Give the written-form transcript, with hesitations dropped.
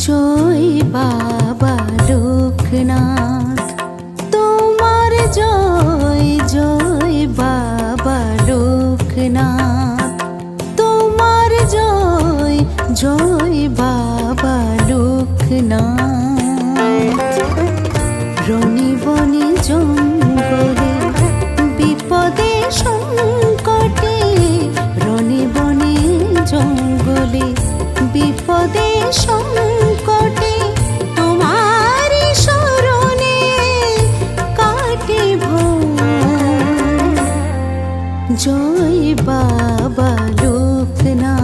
জয় বাবা লোকনাথ, তোমার জয় জয় বাবা লোকনাথ, তোমার জয় জয় বাবা লোকনাথ। রণে বনে জঙ্গলে বিপদে সংকটে, রণে বনে জঙ্গলে বিপদে সংকটে, তোমার শরণে কাটে ভয়। জয় বাবা লোকনাথ।